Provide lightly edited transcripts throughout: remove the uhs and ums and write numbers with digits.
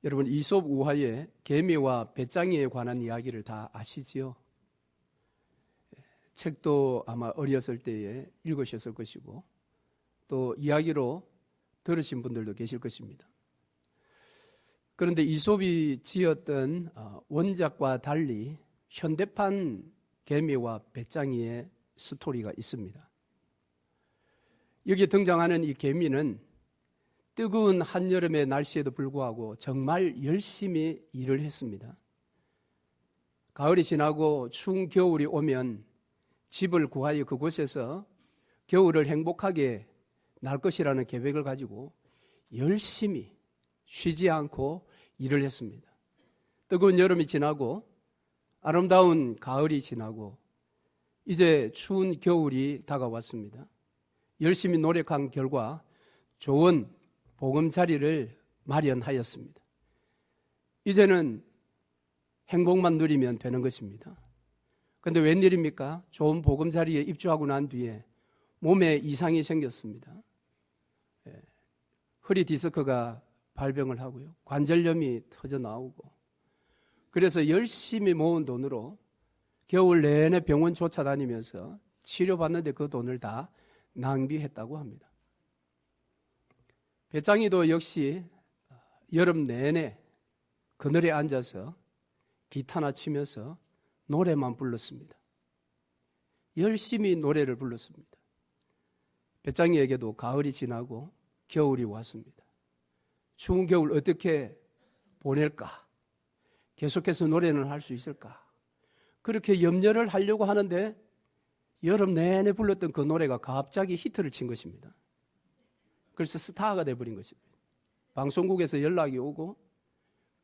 여러분, 이솝 우화의 개미와 배짱이에 관한 이야기를 다 아시지요? 책도 아마 어렸을 때에 읽으셨을 것이고 또 이야기로 들으신 분들도 계실 것입니다. 그런데 이솝이 지었던 원작과 달리 현대판 개미와 배짱이의 스토리가 있습니다. 여기에 등장하는 이 개미는 뜨거운 한여름의 날씨에도 불구하고 정말 열심히 일을 했습니다. 가을이 지나고 추운 겨울이 오면 집을 구하여 그곳에서 겨울을 행복하게 날 것이라는 계획을 가지고 열심히 쉬지 않고 일을 했습니다. 뜨거운 여름이 지나고 아름다운 가을이 지나고 이제 추운 겨울이 다가왔습니다. 열심히 노력한 결과 좋은 보금자리를 마련하였습니다. 이제는 행복만 누리면 되는 것입니다. 그런데 웬일입니까? 좋은 보금자리에 입주하고 난 뒤에 몸에 이상이 생겼습니다. 허리 디스크가 발병을 하고요. 관절염이 터져 나오고 그래서 열심히 모은 돈으로 겨울 내내 병원 쫓아다니면서 치료받는데 그 돈을 다 낭비했다고 합니다. 배짱이도 역시 여름 내내 그늘에 앉아서 기타나 치면서 노래만 불렀습니다. 열심히 노래를 불렀습니다. 배짱이에게도 가을이 지나고 겨울이 왔습니다. 추운 겨울 어떻게 보낼까? 계속해서 노래는 할 수 있을까? 그렇게 염려를 하려고 하는데 여름 내내 불렀던 그 노래가 갑자기 히트를 친 것입니다. 그래서 스타가 돼버린 것입니다. 방송국에서 연락이 오고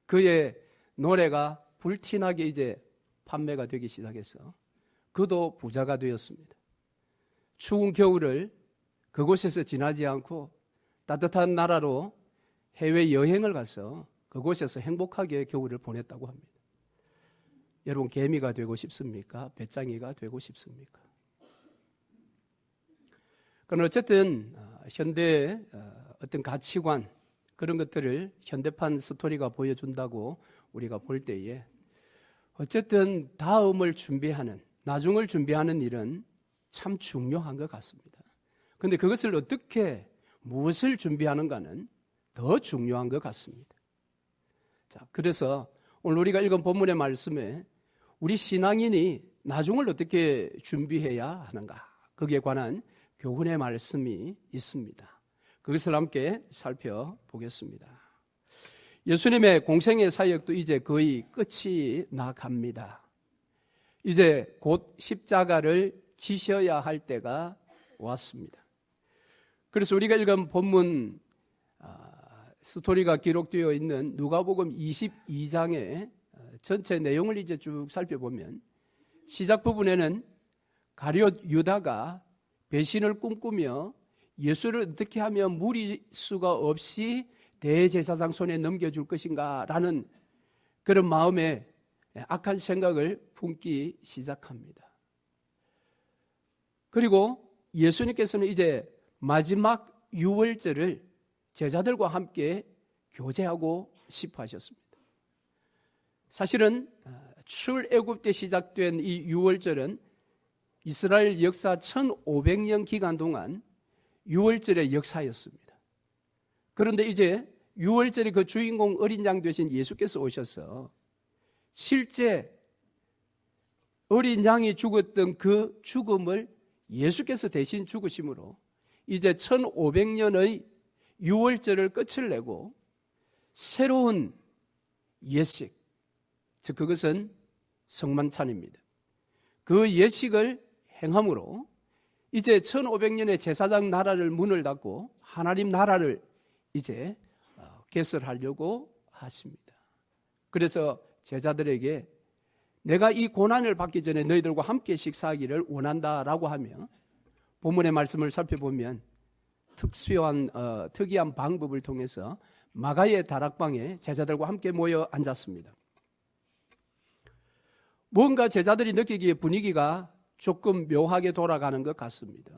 그의 노래가 불티나게 이제 판매가 되기 시작해서 그도 부자가 되었습니다. 추운 겨울을 그곳에서 지나지 않고 따뜻한 나라로 해외여행을 가서 그곳에서 행복하게 겨울을 보냈다고 합니다. 여러분, 개미가 되고 싶습니까? 배짱이가 되고 싶습니까? 그러나 어쨌든 현대의 어떤 가치관 그런 것들을 현대판 스토리가 보여준다고 우리가 볼 때에 어쨌든 다음을 준비하는, 나중을 준비하는 일은 참 중요한 것 같습니다. 그런데 그것을 어떻게, 무엇을 준비하는가는 더 중요한 것 같습니다. 자, 그래서 오늘 우리가 읽은 본문의 말씀에 우리 신앙인이 나중을 어떻게 준비해야 하는가, 거기에 관한 교훈의 말씀이 있습니다. 그것을 함께 살펴보겠습니다. 예수님의 공생의 사역도 이제 거의 끝이 나갑니다. 이제 곧 십자가를 지셔야 할 때가 왔습니다. 그래서 우리가 읽은 본문 스토리가 기록되어 있는 누가복음 22장의 전체 내용을 이제 쭉 살펴보면 시작 부분에는 가룟 유다가 배신을 꿈꾸며 예수를 어떻게 하면 무리수가 없이 대제사장 손에 넘겨줄 것인가 라는 그런 마음에 악한 생각을 품기 시작합니다. 그리고 예수님께서는 이제 마지막 유월절을 제자들과 함께 교제하고 싶어 하셨습니다. 사실은 출애굽 때 시작된 이 유월절은 이스라엘 역사 1500년 기간 동안 유월절의 역사였습니다. 그런데 이제 유월절의 그 주인공 어린 양 되신 예수께서 오셔서 실제 어린 양이 죽었던 그 죽음을 예수께서 대신 죽으심으로 이제 1500년의 유월절을 끝을 내고 새로운 예식, 즉 그것은 성만찬입니다. 그 예식을 행함으로 이제 1500년의 제사장 나라를 문을 닫고 하나님 나라를 이제 개설하려고 하십니다. 그래서 제자들에게 내가 이 고난을 받기 전에 너희들과 함께 식사하기를 원한다라고 하며 본문의 말씀을 살펴보면 특이한 방법을 통해서 마가의 다락방에 제자들과 함께 모여 앉았습니다. 뭔가 제자들이 느끼기에 분위기가 조금 묘하게 돌아가는 것 같습니다.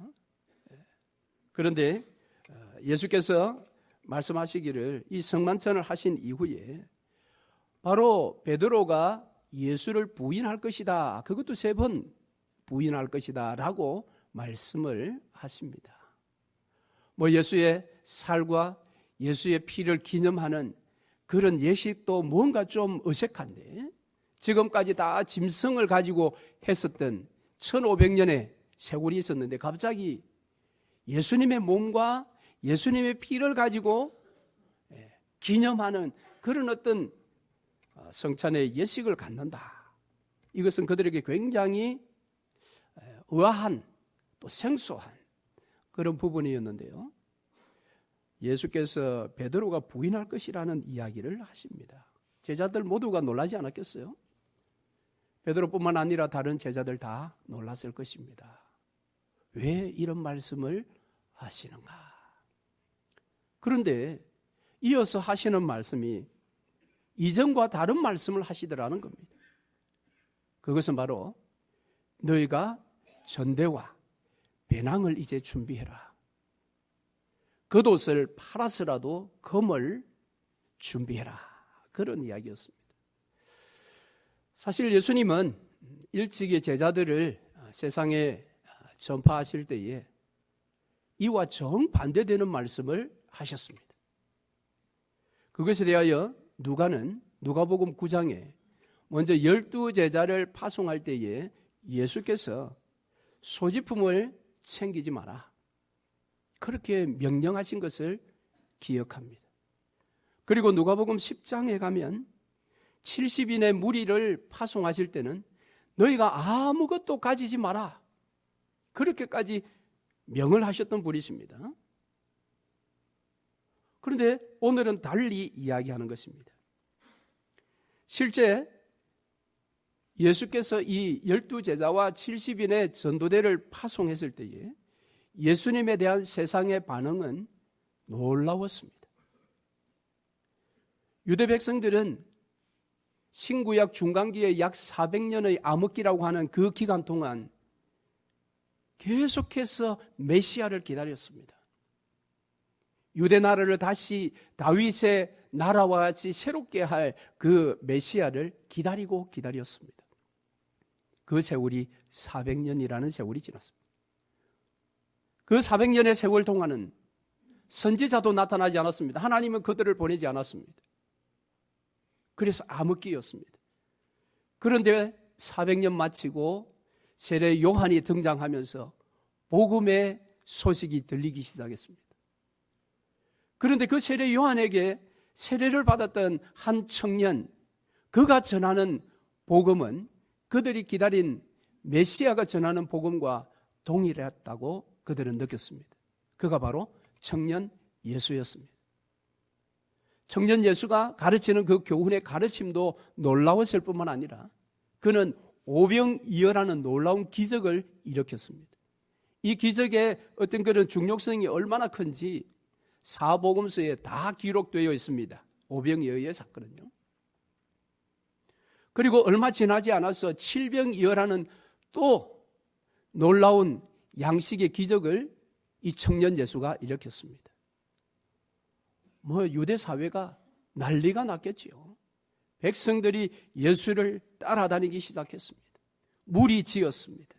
그런데 예수께서 말씀하시기를 이 성만찬을 하신 이후에 바로 베드로가 예수를 부인할 것이다. 그것도 3번 부인할 것이다 라고 말씀을 하십니다. 예수의 살과 예수의 피를 기념하는 그런 예식도 뭔가 좀 어색한데 지금까지 다 짐승을 가지고 했었던 1500년의 세월이 있었는데 갑자기 예수님의 몸과 예수님의 피를 가지고 기념하는 그런 어떤 성찬의 예식을 갖는다. 이것은 그들에게 굉장히 의아한 또 생소한 그런 부분이었는데요. 예수께서 베드로가 부인할 것이라는 이야기를 하십니다. 제자들 모두가 놀라지 않았겠어요? 베드로뿐만 아니라 다른 제자들 다 놀랐을 것입니다. 왜 이런 말씀을 하시는가? 그런데 이어서 하시는 말씀이 이전과 다른 말씀을 하시더라는 겁니다. 그것은 바로 너희가 전대와 배낭을 이제 준비해라. 겉옷을 팔아서라도 검을 준비해라. 그런 이야기였습니다. 사실 예수님은 일찍이 제자들을 세상에 전파하실 때에 이와 정반대되는 말씀을 하셨습니다. 그것에 대하여 누가복음 9장에 먼저 12제자를 파송할 때에 예수께서 소지품을 챙기지 마라. 그렇게 명령하신 것을 기억합니다. 그리고 누가복음 10장에 가면 70인의 무리를 파송하실 때는 너희가 아무것도 가지지 마라. 그렇게까지 명을 하셨던 분이십니다. 그런데 오늘은 달리 이야기하는 것입니다. 실제 예수께서 이 12제자와 70인의 전도대를 파송했을 때에 예수님에 대한 세상의 반응은 놀라웠습니다. 유대 백성들은 신구약 중간기에 약 400년의 암흑기라고 하는 그 기간 동안 계속해서 메시아를 기다렸습니다. 유대 나라를 다시 다윗의 나라와 같이 새롭게 할 그 메시아를 기다리고 기다렸습니다. 그 세월이 400년이라는 세월이 지났습니다. 그 400년의 세월 동안은 선지자도 나타나지 않았습니다. 하나님은 그들을 보내지 않았습니다. 그래서 암흑기였습니다. 그런데 400년 마치고 세례 요한이 등장하면서 복음의 소식이 들리기 시작했습니다. 그런데 그 세례 요한에게 세례를 받았던 한 청년, 그가 전하는 복음은 그들이 기다린 메시아가 전하는 복음과 동일했다고 그들은 느꼈습니다. 그가 바로 청년 예수였습니다. 청년 예수가 가르치는 그 교훈의 가르침도 놀라웠을 뿐만 아니라 그는 오병이어라는 놀라운 기적을 일으켰습니다. 이 기적의 어떤 그런 중요성이 얼마나 큰지 사복음서에 다 기록되어 있습니다. 오병이어의 사건은요. 그리고 얼마 지나지 않아서 칠병이어라는 또 놀라운 양식의 기적을 이 청년 예수가 일으켰습니다. 유대 사회가 난리가 났겠지요. 백성들이 예수를 따라다니기 시작했습니다. 무리지었습니다.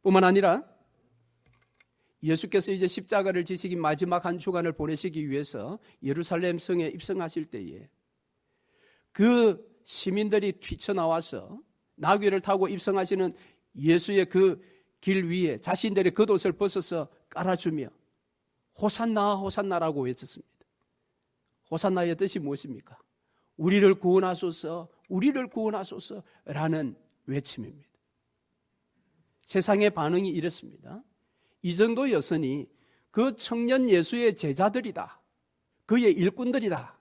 뿐만 아니라 예수께서 이제 십자가를 지시기 마지막 한 주간을 보내시기 위해서 예루살렘 성에 입성하실 때에 그 시민들이 뛰쳐나와서 나귀를 타고 입성하시는 예수의 그 길 위에 자신들의 겉옷을 벗어서 깔아주며 호산나 호산나라고 외쳤습니다. 호산나의 뜻이 무엇입니까? 우리를 구원하소서, 우리를 구원하소서라는 외침입니다. 세상의 반응이 이렇습니다. 이 정도였으니 그 청년 예수의 제자들이다. 그의 일꾼들이다.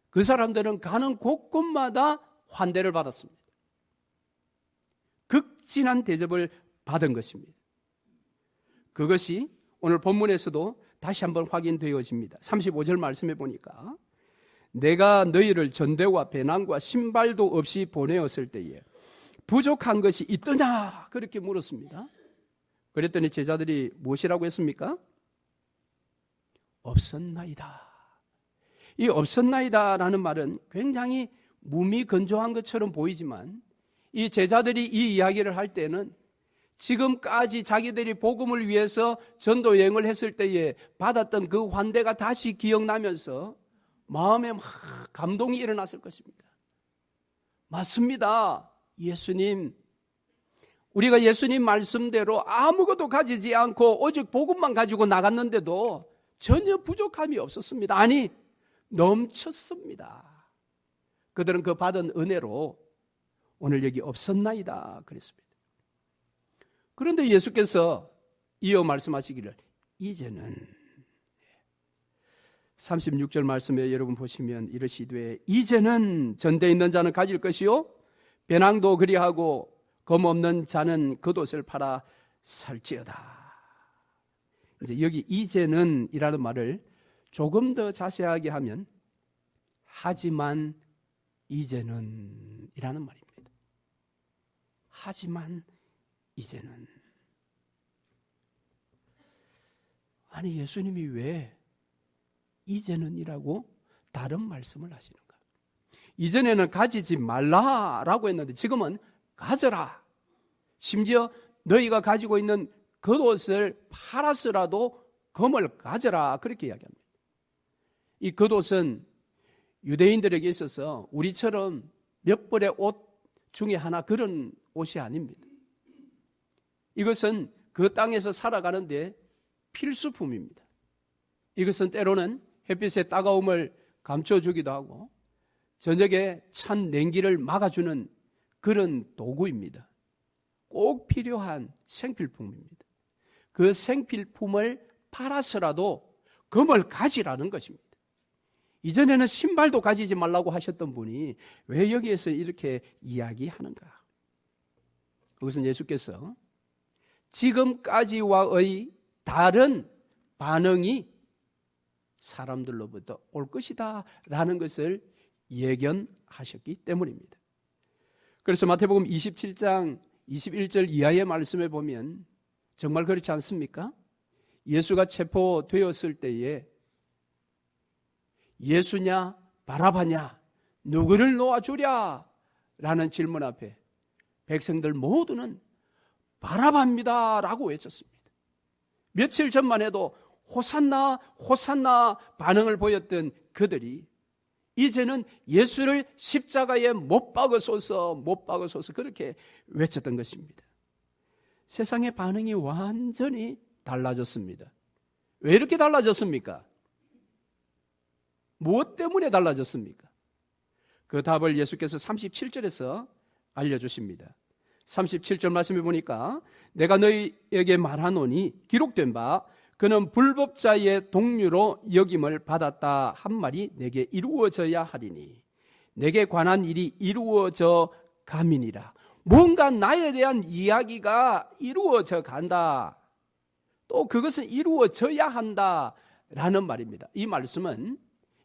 그 사람들은 가는 곳곳마다 환대를 받았습니다. 극진한 대접을 받은 것입니다. 그것이 오늘 본문에서도 다시 한번 확인되어집니다. 35절 말씀해 보니까 내가 너희를 전대와 배낭과 신발도 없이 보내었을 때에 부족한 것이 있더냐? 그렇게 물었습니다. 그랬더니 제자들이 무엇이라고 했습니까? 없었나이다. 이 없었나이다라는 말은 굉장히 무미건조한 것처럼 보이지만 이 제자들이 이 이야기를 할 때는 지금까지 자기들이 복음을 위해서 전도 여행을 했을 때에 받았던 그 환대가 다시 기억나면서 마음에 막 감동이 일어났을 것입니다. 맞습니다. 예수님, 우리가 예수님 말씀대로 아무것도 가지지 않고 오직 복음만 가지고 나갔는데도 전혀 부족함이 없었습니다. 아니, 넘쳤습니다. 그들은 그 받은 은혜로 오늘 여기 없었나이다 그랬습니다. 그런데 예수께서 이어 말씀하시기를 이제는 36절 말씀에 여러분 보시면 이르시되 이제는 전대 있는 자는 가질 것이요 배낭도 그리하고 검 없는 자는 겉옷을 팔아 살지어다. 이제 여기 이제는 이라는 말을 조금 더 자세하게 하면 하지만 이제는 이라는 말입니다. 하지만 이제는. 아니 예수님이 왜 이제는이라고 다른 말씀을 하시는가? 이전에는 가지지 말라라고 했는데 지금은 가져라. 심지어 너희가 가지고 있는 겉옷을 팔아서라도 검을 가져라 그렇게 이야기합니다. 이 겉옷은 유대인들에게 있어서 우리처럼 몇 벌의 옷 중에 하나 그런 옷이 아닙니다. 이것은 그 땅에서 살아가는데 필수품입니다. 이것은 때로는 햇빛의 따가움을 감춰주기도 하고 저녁에 찬 냉기를 막아주는 그런 도구입니다. 꼭 필요한 생필품입니다. 그 생필품을 팔아서라도 검을 가지라는 것입니다. 이전에는 신발도 가지지 말라고 하셨던 분이 왜 여기에서 이렇게 이야기하는가? 그것은 예수께서 지금까지와의 다른 반응이 사람들로부터 올 것이다 라는 것을 예견하셨기 때문입니다. 그래서 마태복음 27장 21절 이하의 말씀에 보면 정말 그렇지 않습니까? 예수가 체포되었을 때에 예수냐 바라바냐 누구를 놓아주랴 라는 질문 앞에 백성들 모두는 바라바입니다 라고 외쳤습니다. 며칠 전만 해도 호산나 호산나 반응을 보였던 그들이 이제는 예수를 십자가에 못 박으소서 못 박으소서 그렇게 외쳤던 것입니다. 세상의 반응이 완전히 달라졌습니다. 왜 이렇게 달라졌습니까? 무엇 때문에 달라졌습니까? 그 답을 예수께서 37절에서 알려주십니다. 37절 말씀해 보니까 내가 너희에게 말하노니 기록된 바 그는 불법자의 동류로 여김을 받았다 한 말이 내게 이루어져야 하리니 내게 관한 일이 이루어져 감이니라. 뭔가 나에 대한 이야기가 이루어져 간다. 또 그것은 이루어져야 한다라는 말입니다. 이 말씀은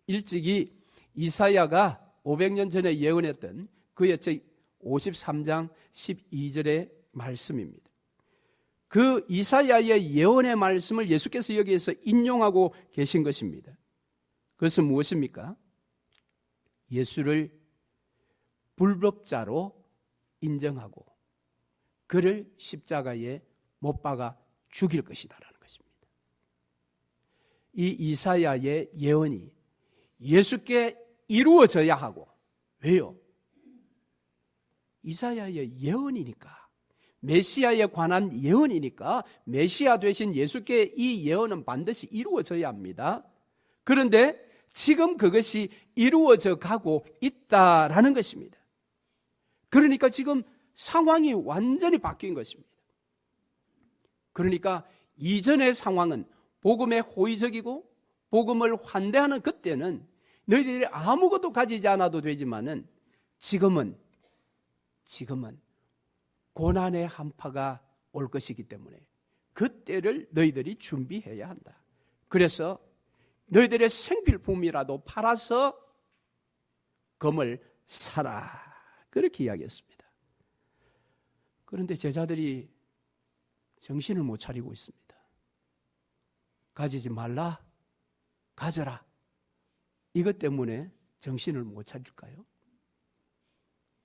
일찍이 이사야가 500년 전에 예언했던 그의 책 53장 12절의 말씀입니다. 그 이사야의 예언의 말씀을 예수께서 여기에서 인용하고 계신 것입니다. 그것은 무엇입니까? 예수를 불법자로 인정하고 그를 십자가에 못 박아 죽일 것이다라는 것입니다. 이 이사야의 예언이 예수께 이루어져야 하고 왜요? 이사야의 예언이니까 메시아에 관한 예언이니까 메시아 되신 예수께 이 예언은 반드시 이루어져야 합니다. 그런데 지금 그것이 이루어져 가고 있다라는 것입니다. 그러니까 지금 상황이 완전히 바뀐 것입니다. 그러니까 이전의 상황은 복음에 호의적이고 복음을 환대하는 그때는 너희들이 아무것도 가지지 않아도 되지만은 지금은 고난의 한파가 올 것이기 때문에 그때를 너희들이 준비해야 한다. 그래서 너희들의 생필품이라도 팔아서 검을 사라. 그렇게 이야기했습니다. 그런데 제자들이 정신을 못 차리고 있습니다. 가지지 말라. 가져라. 이것 때문에 정신을 못 차릴까요?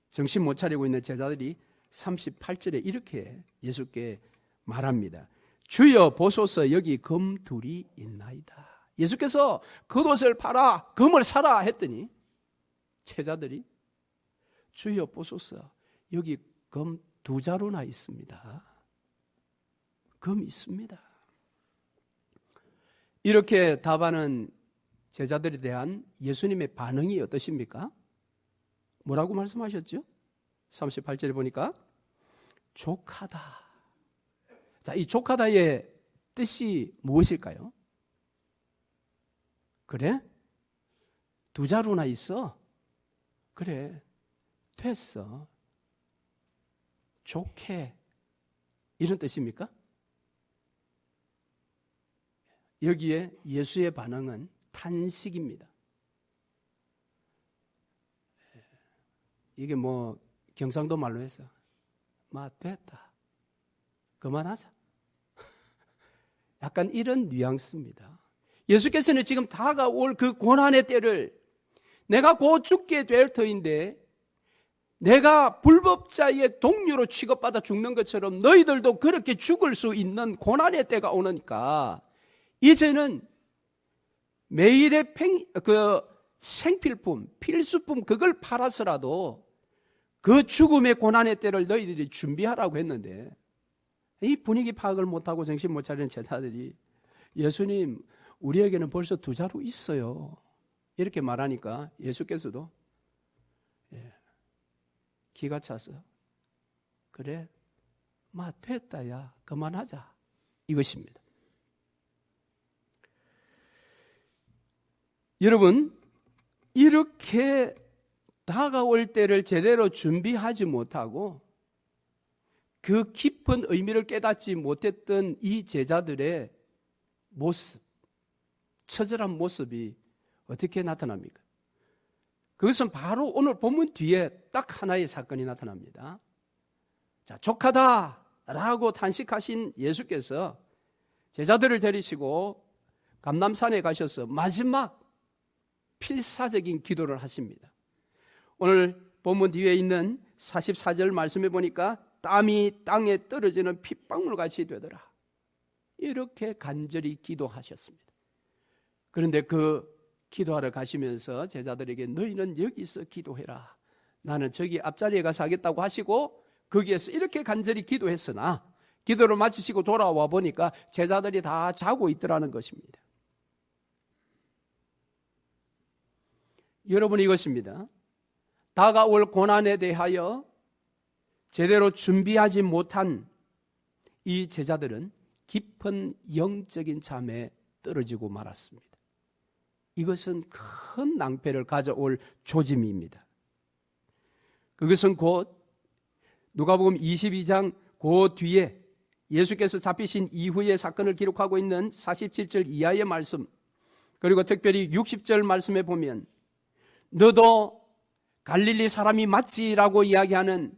정신 못 차리고 있는 제자들이 38절에 이렇게 예수께 말합니다. 주여 보소서 여기 금 둘이 있나이다. 예수께서 겉옷을 팔아 금을 사라 했더니 제자들이 주여 보소서 여기 금 두 자루나 있습니다. 금 있습니다. 이렇게 답하는 제자들에 대한 예수님의 반응이 어떠십니까? 뭐라고 말씀하셨죠? 38절에 보니까 족하다. 자, 이 족하다의 뜻이 무엇일까요? 그래? 두 자루나 있어? 그래, 됐어. 좋게. 이런 뜻입니까? 여기에 예수의 반응은 탄식입니다. 이게 뭐 경상도 말로 해서 됐다. 그만하자. 약간 이런 뉘앙스입니다. 예수께서는 지금 다가올 그 고난의 때를 내가 곧 죽게 될 터인데 내가 불법자의 동료로 취급받아 죽는 것처럼 너희들도 그렇게 죽을 수 있는 고난의 때가 오니까 이제는 매일의 생필품, 필수품 그걸 팔아서라도 그 죽음의 고난의 때를 너희들이 준비하라고 했는데 이 분위기 파악을 못하고 정신 못 차리는 제자들이 예수님 우리에게는 벌써 두 자루 있어요. 이렇게 말하니까 예수께서도 기가 차서 그래 됐다 야 그만하자 이것입니다. 여러분 이렇게 다가올 때를 제대로 준비하지 못하고 그 깊은 의미를 깨닫지 못했던 이 제자들의 모습, 처절한 모습이 어떻게 나타납니까? 그것은 바로 오늘 본문 뒤에 딱 하나의 사건이 나타납니다. 자, 족하다라고 탄식하신 예수께서 제자들을 데리시고 감람산에 가셔서 마지막 필사적인 기도를 하십니다. 오늘 본문 뒤에 있는 44절 말씀해 보니까 땀이 땅에 떨어지는 핏방울같이 되더라. 이렇게 간절히 기도하셨습니다. 그런데 그 기도하러 가시면서 제자들에게 너희는 여기서 기도해라. 나는 저기 앞자리에 가서 하겠다고 하시고 거기에서 이렇게 간절히 기도했으나 기도를 마치시고 돌아와 보니까 제자들이 다 자고 있더라는 것입니다. 여러분 이것입니다. 다가올 고난에 대하여 제대로 준비하지 못한 이 제자들은 깊은 영적인 잠에 떨어지고 말았습니다. 이것은 큰 낭패를 가져올 조짐입니다. 그것은 곧 누가복음 22장 그 뒤에 예수께서 잡히신 이후의 사건을 기록하고 있는 47절 이하의 말씀, 그리고 특별히 60절 말씀에 보면 너도 갈릴리 사람이 맞지라고 이야기하는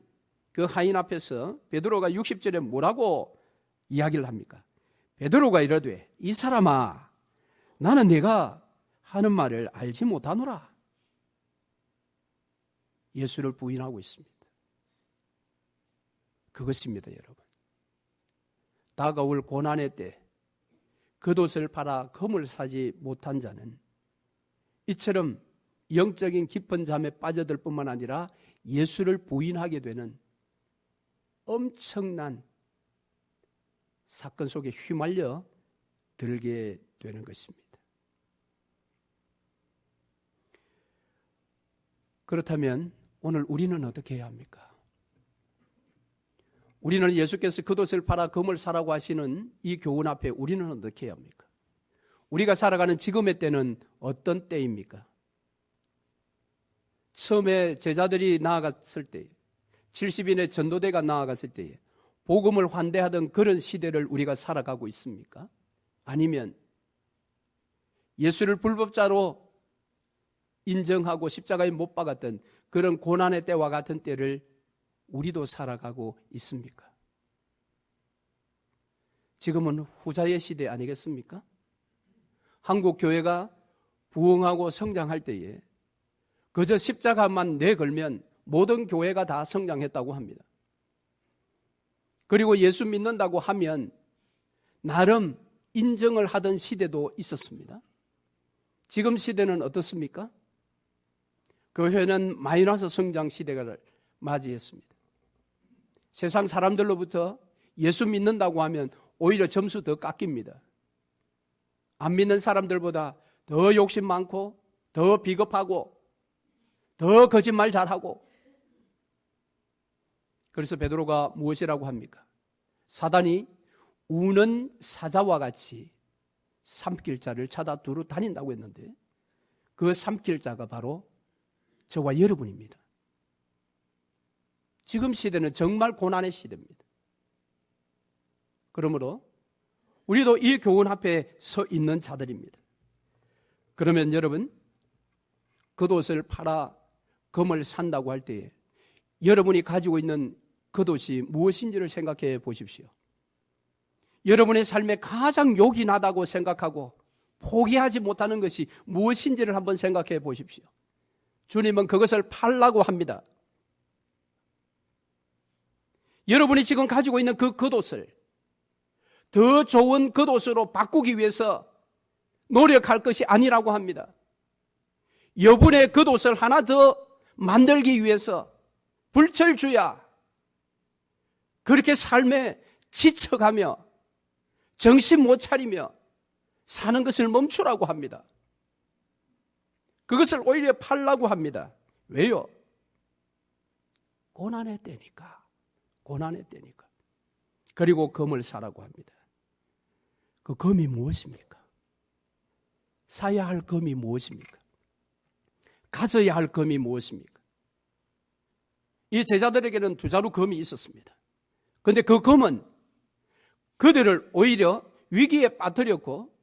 그 하인 앞에서 베드로가 60절에 뭐라고 이야기를 합니까? 베드로가 이르되 이 사람아 나는 네가 하는 말을 알지 못하노라. 예수를 부인하고 있습니다. 그것입니다, 여러분. 다가올 고난의 때 겉옷을 팔아 금을 사지 못한 자는 이처럼 영적인 깊은 잠에 빠져들 뿐만 아니라 예수를 부인하게 되는 엄청난 사건 속에 휘말려 들게 되는 것입니다. 그렇다면 오늘 우리는 어떻게 해야 합니까? 우리는 예수께서 겉옷을 팔아 금을 사라고 하시는 이 교훈 앞에 우리는 어떻게 해야 합니까? 우리가 살아가는 지금의 때는 어떤 때입니까? 처음에 제자들이 나아갔을 때 70인의 전도대가 나아갔을 때에 복음을 환대하던 그런 시대를 우리가 살아가고 있습니까? 아니면 예수를 불법자로 인정하고 십자가에 못 박았던 그런 고난의 때와 같은 때를 우리도 살아가고 있습니까? 지금은 후자의 시대 아니겠습니까? 한국 교회가 부흥하고 성장할 때에 그저 십자가만 내걸면 모든 교회가 다 성장했다고 합니다. 그리고 예수 믿는다고 하면 나름 인정을 하던 시대도 있었습니다. 지금 시대는 어떻습니까? 교회는 마이너스 성장 시대를 맞이했습니다. 세상 사람들로부터 예수 믿는다고 하면 오히려 점수 더 깎입니다. 안 믿는 사람들보다 더 욕심 많고 더 비겁하고 더 거짓말 잘하고. 그래서 베드로가 무엇이라고 합니까? 사단이 우는 사자와 같이 삼킬 자를 찾아 두루 다닌다고 했는데 그 삼킬 자가 바로 저와 여러분입니다. 지금 시대는 정말 고난의 시대입니다. 그러므로 우리도 이 교훈 앞에 서 있는 자들입니다. 그러면 여러분, 겉옷을 팔아 금을 산다고 할 때에 여러분이 가지고 있는 겉옷이 무엇인지를 생각해 보십시오. 여러분의 삶에 가장 욕이 나다고 생각하고 포기하지 못하는 것이 무엇인지를 한번 생각해 보십시오. 주님은 그것을 팔라고 합니다. 여러분이 지금 가지고 있는 그 겉옷을 더 좋은 겉옷으로 바꾸기 위해서 노력할 것이 아니라고 합니다. 여분의 겉옷을 하나 더 만들기 위해서 불철주야 그렇게 삶에 지쳐가며 정신 못 차리며 사는 것을 멈추라고 합니다. 그것을 오히려 팔라고 합니다. 왜요? 고난의 때니까. 고난의 때니까. 그리고 금을 사라고 합니다. 그 금이 무엇입니까? 사야 할 금이 무엇입니까? 가져야 할 금이 무엇입니까? 이 제자들에게는 두 자루 금이 있었습니다. 그런데 그 금은 그들을 오히려 위기에 빠뜨렸고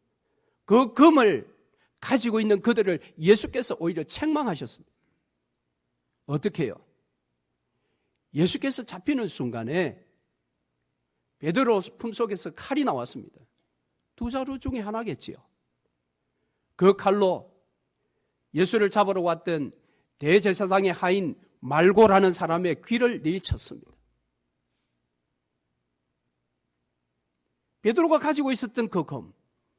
그 금을 가지고 있는 그들을 예수께서 오히려 책망하셨습니다. 어떻게 해요? 예수께서 잡히는 순간에 베드로 품속에서 칼이 나왔습니다. 두 자루 중에 하나겠지요. 그 칼로 예수를 잡으러 왔던 대제사장의 하인 말고라는 사람의 귀를 내리쳤습니다. 베드로가 가지고 있었던 그 금,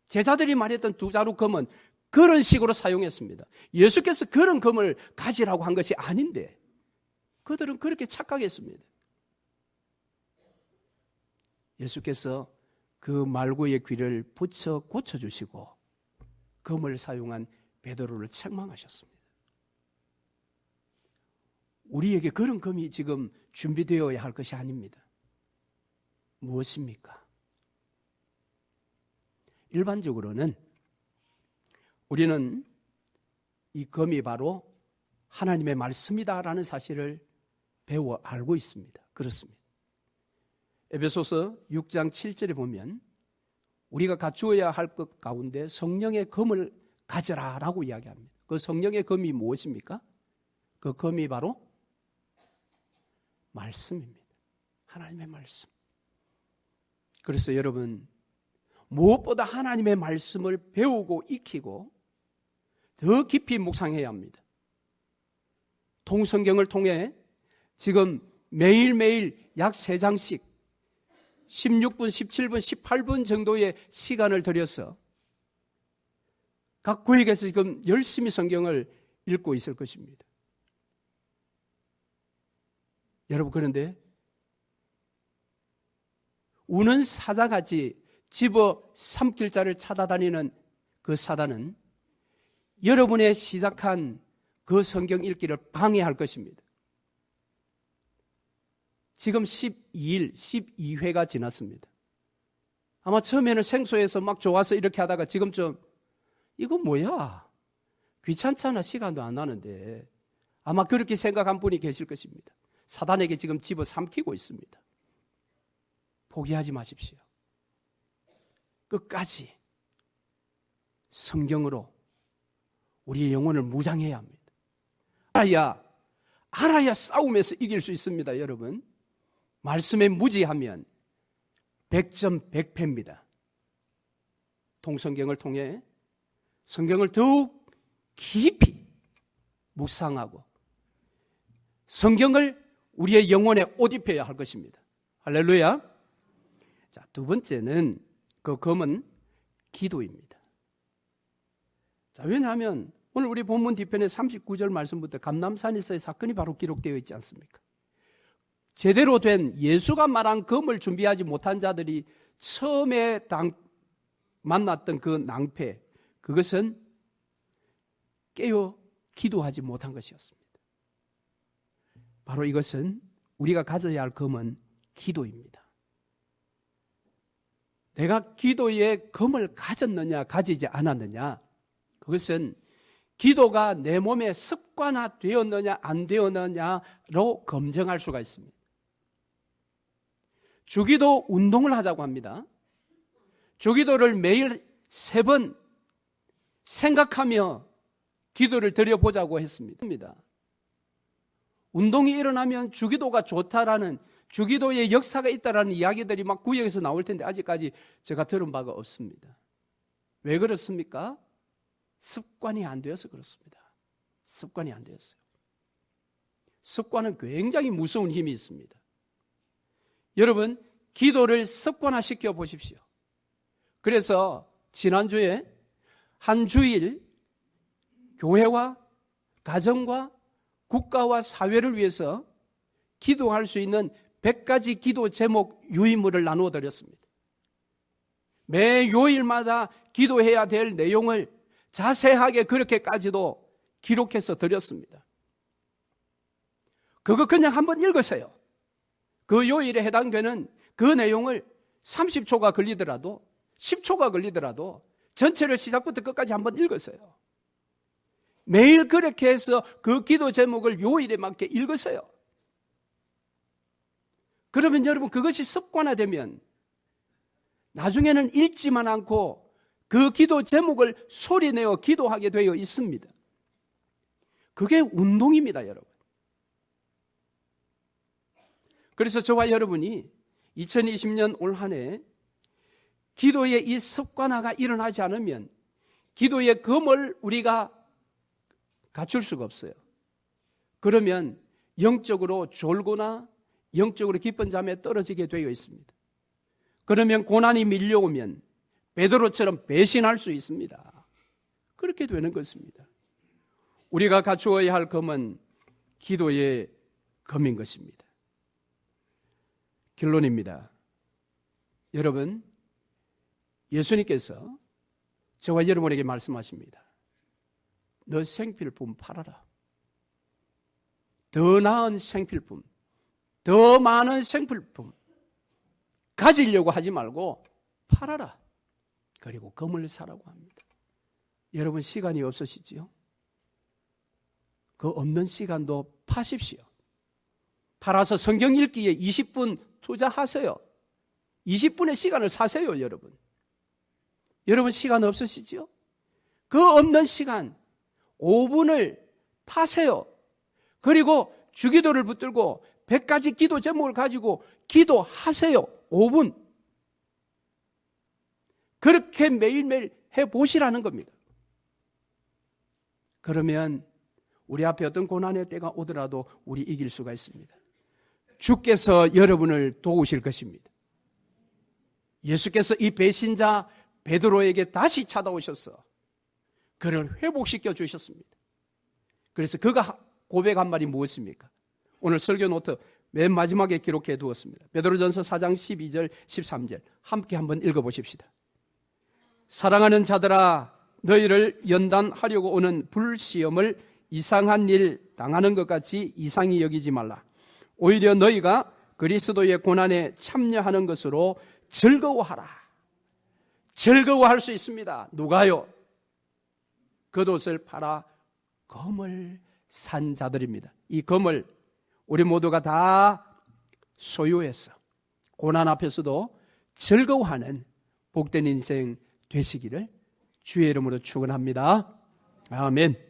제자들이 말했던 두 자루 금은 그런 식으로 사용했습니다. 예수께서 그런 금을 가지라고 한 것이 아닌데 그들은 그렇게 착각했습니다. 예수께서 그 말고의 귀를 붙여 고쳐주시고 금을 사용한 베드로를 책망하셨습니다. 우리에게 그런 금이 지금 준비되어야 할 것이 아닙니다. 무엇입니까? 일반적으로는 우리는 이 금이 바로 하나님의 말씀이다라는 사실을 배워 알고 있습니다. 그렇습니다. 에베소서 6장 7절에 보면 우리가 갖추어야 할 것 가운데 성령의 금을 가져라라고 이야기합니다. 그 성령의 금이 무엇입니까? 그 금이 바로 말씀입니다. 하나님의 말씀. 그래서 여러분, 무엇보다 하나님의 말씀을 배우고 익히고 더 깊이 묵상해야 합니다. 통성경을 통해 지금 매일매일 약 3장씩 16분, 17분, 18분 정도의 시간을 들여서 각 구역에서 지금 열심히 성경을 읽고 있을 것입니다. 여러분, 그런데 우는 사자같이 집어 삼킬 자를 찾아다니는 그 사단은 여러분의 시작한 그 성경 읽기를 방해할 것입니다. 지금 12일, 12회가 지났습니다. 아마 처음에는 생소해서 막 좋아서 이렇게 하다가 지금 좀 이거 뭐야? 귀찮잖아. 시간도 안 나는데. 아마 그렇게 생각한 분이 계실 것입니다. 사단에게 지금 집어 삼키고 있습니다. 포기하지 마십시오. 끝까지 성경으로 우리의 영혼을 무장해야 합니다. 알아야 싸움에서 이길 수 있습니다, 여러분. 말씀에 무지하면 100점 100패입니다. 통성경을 통해 성경을 더욱 깊이 묵상하고 성경을 우리의 영혼에 옷 입혀야 할 것입니다. 할렐루야. 자, 두 번째는 그 검은 기도입니다. 자, 왜냐하면 오늘 우리 본문 뒤편의 39절 말씀부터 감람산에서의 사건이 바로 기록되어 있지 않습니까? 제대로 된 예수가 말한 검을 준비하지 못한 자들이 처음에 만났던 그 낭패, 그것은 깨어 기도하지 못한 것이었습니다. 바로 이것은 우리가 가져야 할 검은 기도입니다. 내가 기도의 검을 가졌느냐 가지지 않았느냐, 그것은 기도가 내 몸에 습관화되었느냐 안 되었느냐로 검증할 수가 있습니다. 주기도 운동을 하자고 합니다. 주기도를 매일 3번 생각하며 기도를 드려보자고 했습니다. 운동이 일어나면 주기도가 좋다라는, 주기도의 역사가 있다라는 이야기들이 막 구역에서 나올 텐데 아직까지 제가 들은 바가 없습니다. 왜 그렇습니까? 습관이 안 되어서 그렇습니다. 습관이 안 되었어요. 습관은 굉장히 무서운 힘이 있습니다. 여러분, 기도를 습관화시켜 보십시오. 그래서 지난주에 한 주일 교회와 가정과 국가와 사회를 위해서 기도할 수 있는 100가지 기도 제목 유인물을 나누어 드렸습니다. 매 요일마다 기도해야 될 내용을 자세하게 그렇게까지도 기록해서 드렸습니다. 그거 그냥 한번 읽으세요. 그 요일에 해당되는 그 내용을 30초가 걸리더라도 10초가 걸리더라도 전체를 시작부터 끝까지 한번 읽으세요. 매일 그렇게 해서 그 기도 제목을 요일에 맞게 읽으세요. 그러면 여러분, 그것이 습관화되면 나중에는 읽지만 않고 그 기도 제목을 소리내어 기도하게 되어 있습니다. 그게 운동입니다, 여러분. 그래서 저와 여러분이 2020년 올 한 해 기도의 이 습관화가 일어나지 않으면 기도의 검을 우리가 갖출 수가 없어요. 그러면 영적으로 졸거나 영적으로 깊은 잠에 떨어지게 되어 있습니다. 그러면 고난이 밀려오면 베드로처럼 배신할 수 있습니다. 그렇게 되는 것입니다. 우리가 갖추어야 할 검은 기도의 검인 것입니다. 결론입니다. 여러분, 예수님께서 저와 여러분에게 말씀하십니다. 너 생필품 팔아라. 더 나은 생필품, 더 많은 생필품 가지려고 하지 말고 팔아라. 그리고 검을 사라고 합니다. 여러분, 시간이 없으시지요? 그 없는 시간도 파십시오. 팔아서 성경 읽기에 20분 투자하세요. 20분의 시간을 사세요, 여러분. 여러분, 시간 없으시지요? 그 없는 시간 5분을 파세요. 그리고 주기도를 붙들고 100가지 기도 제목을 가지고 기도하세요. 5분. 그렇게 매일매일 해보시라는 겁니다. 그러면 우리 앞에 어떤 고난의 때가 오더라도 우리 이길 수가 있습니다. 주께서 여러분을 도우실 것입니다. 예수께서 이 배신자 베드로에게 다시 찾아오셔서 그를 회복시켜 주셨습니다. 그래서 그가 고백한 말이 무엇입니까? 오늘 설교 노트 맨 마지막에 기록해 두었습니다. 베드로전서 4장 12절 13절 함께 한번 읽어보십시다. 사랑하는 자들아, 너희를 연단하려고 오는 불시험을 이상한 일 당하는 것 같이 이상히 여기지 말라. 오히려 너희가 그리스도의 고난에 참여하는 것으로 즐거워하라. 즐거워할 수 있습니다. 누가요? 겉옷을 팔아 검을 산 자들입니다. 이 검을 우리 모두가 다 소유해서 고난 앞에서도 즐거워하는 복된 인생 되시기를 주의 이름으로 축원합니다. 아멘.